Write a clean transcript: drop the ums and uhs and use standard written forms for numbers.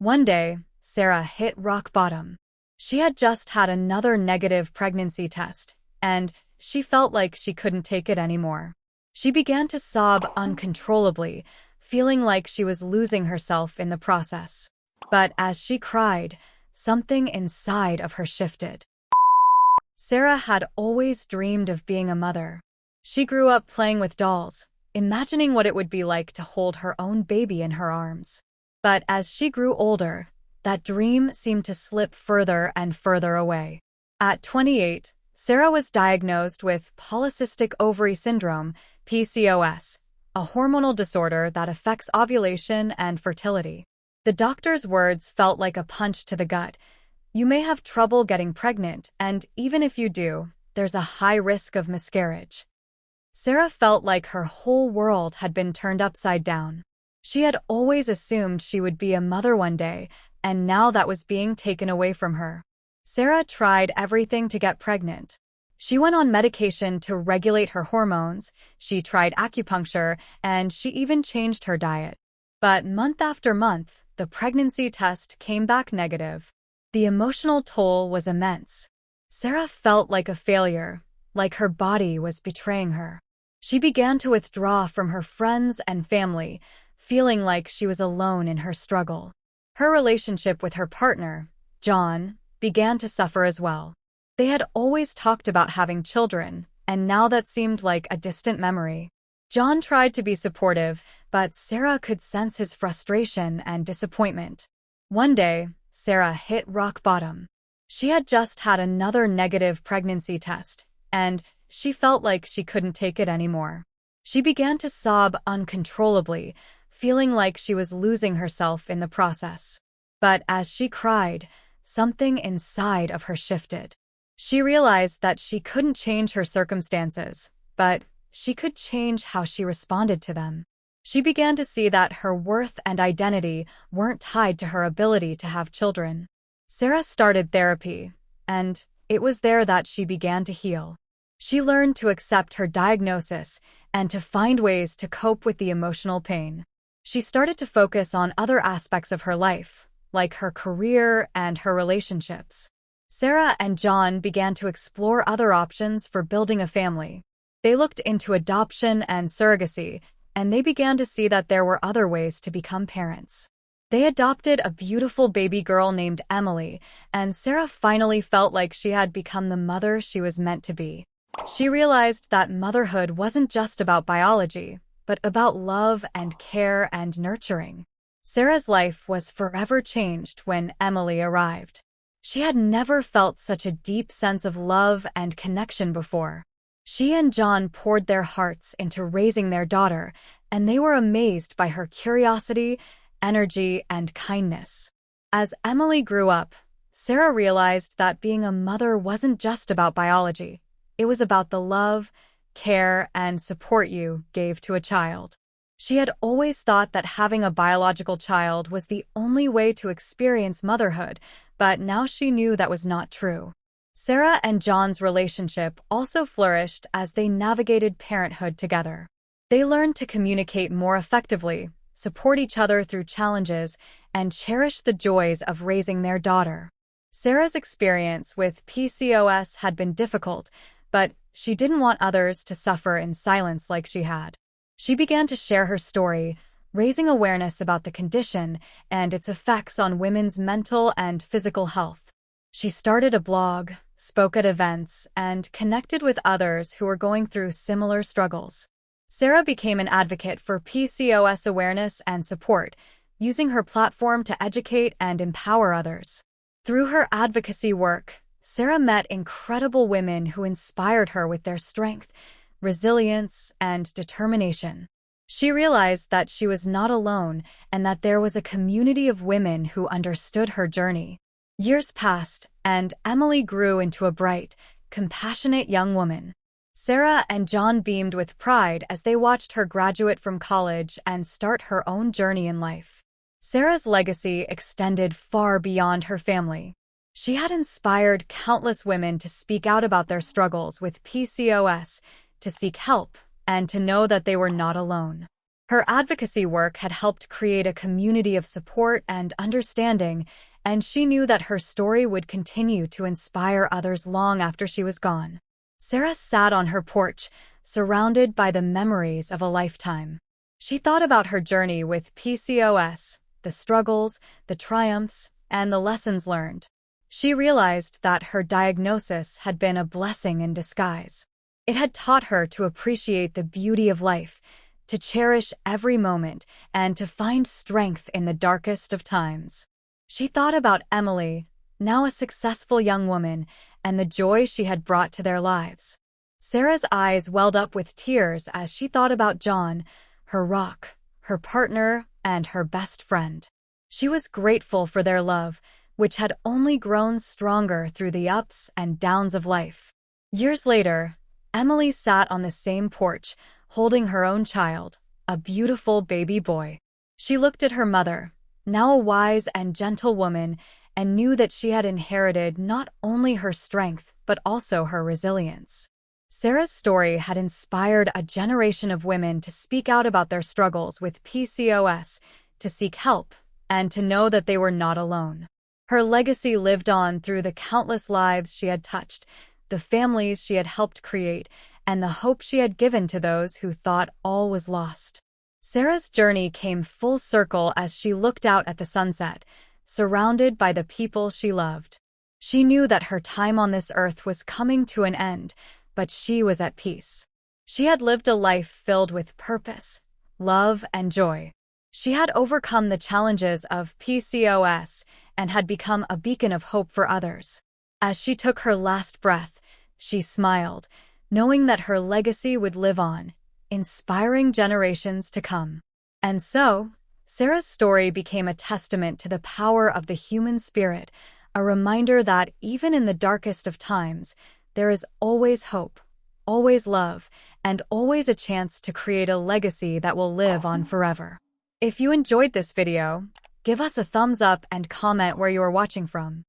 One day, Sarah hit rock bottom. She had just had another negative pregnancy test, and she felt like she couldn't take it anymore. She began to sob uncontrollably, feeling like she was losing herself in the process. But as she cried, something inside of her shifted. Sarah had always dreamed of being a mother. She grew up playing with dolls, imagining what it would be like to hold her own baby in her arms. But as she grew older, that dream seemed to slip further and further away. At 28, Sarah was diagnosed with polycystic ovary syndrome, PCOS, a hormonal disorder that affects ovulation and fertility. The doctor's words felt like a punch to the gut. You may have trouble getting pregnant, and even if you do, there's a high risk of miscarriage. Sarah felt like her whole world had been turned upside down. She had always assumed she would be a mother one day, and now that was being taken away from her. Sarah tried everything to get pregnant. She went on medication to regulate her hormones, she tried acupuncture, and she even changed her diet. But month after month, the pregnancy test came back negative. The emotional toll was immense. Sarah felt like a failure, like her body was betraying her. She began to withdraw from her friends and family, feeling like she was alone in her struggle. Her relationship with her partner, John, began to suffer as well. They had always talked about having children, and now that seemed like a distant memory. John tried to be supportive, but Sarah could sense his frustration and disappointment. One day, Sarah hit rock bottom. She had just had another negative pregnancy test, and she felt like she couldn't take it anymore. She began to sob uncontrollably, feeling like she was losing herself in the process. But as she cried, something inside of her shifted. She realized that she couldn't change her circumstances, but she could change how she responded to them. She began to see that her worth and identity weren't tied to her ability to have children. Sarah started therapy, and it was there that she began to heal. She learned to accept her diagnosis and to find ways to cope with the emotional pain. She started to focus on other aspects of her life, like her career and her relationships. Sarah and John began to explore other options for building a family. They looked into adoption and surrogacy, and they began to see that there were other ways to become parents. They adopted a beautiful baby girl named Emily, and Sarah finally felt like she had become the mother she was meant to be. She realized that motherhood wasn't just about biology, but about love and care and nurturing. Sarah's life was forever changed when Emily arrived. She had never felt such a deep sense of love and connection before. She and John poured their hearts into raising their daughter, and they were amazed by her curiosity, energy, and kindness. As Emily grew up, Sarah realized that being a mother wasn't just about biology. It was about the love, care, and support you gave to a child. She had always thought that having a biological child was the only way to experience motherhood, but now she knew that was not true. Sarah and John's relationship also flourished as they navigated parenthood together. They learned to communicate more effectively, support each other through challenges, and cherish the joys of raising their daughter. Sarah's experience with PCOS had been difficult, but she didn't want others to suffer in silence like she had. She began to share her story, raising awareness about the condition and its effects on women's mental and physical health. She started a blog, spoke at events, and connected with others who were going through similar struggles. Sarah became an advocate for PCOS awareness and support, using her platform to educate and empower others. Through her advocacy work, Sarah met incredible women who inspired her with their strength, resilience, and determination. She realized that she was not alone and that there was a community of women who understood her journey. Years passed, and Emily grew into a bright, compassionate young woman. Sarah and John beamed with pride as they watched her graduate from college and start her own journey in life. Sarah's legacy extended far beyond her family. She had inspired countless women to speak out about their struggles with PCOS, to seek help, and to know that they were not alone. Her advocacy work had helped create a community of support and understanding, and she knew that her story would continue to inspire others long after she was gone. Sarah sat on her porch, surrounded by the memories of a lifetime. She thought about her journey with PCOS, the struggles, the triumphs, and the lessons learned. She realized that her diagnosis had been a blessing in disguise. It had taught her to appreciate the beauty of life, to cherish every moment, and to find strength in the darkest of times. She thought about Emily, now a successful young woman, and the joy she had brought to their lives. Sarah's eyes welled up with tears as she thought about John, her rock, her partner, and her best friend. She was grateful for their love, which had only grown stronger through the ups and downs of life. Years later, Emily sat on the same porch, holding her own child, a beautiful baby boy. She looked at her mother, now a wise and gentle woman, and knew that she had inherited not only her strength but also her resilience. Sarah's story had inspired a generation of women to speak out about their struggles with PCOS, to seek help, and to know that they were not alone. Her legacy lived on through the countless lives she had touched, the families she had helped create, and the hope she had given to those who thought all was lost. Sarah's journey came full circle as she looked out at the sunset, surrounded by the people she loved. She knew that her time on this earth was coming to an end, but she was at peace. She had lived a life filled with purpose, love, and joy. She had overcome the challenges of PCOS and had become a beacon of hope for others. As she took her last breath, she smiled, knowing that her legacy would live on, inspiring generations to come. And so, Sarah's story became a testament to the power of the human spirit, a reminder that even in the darkest of times, there is always hope, always love, and always a chance to create a legacy that will live on forever. If you enjoyed this video, give us a thumbs up and comment where you are watching from.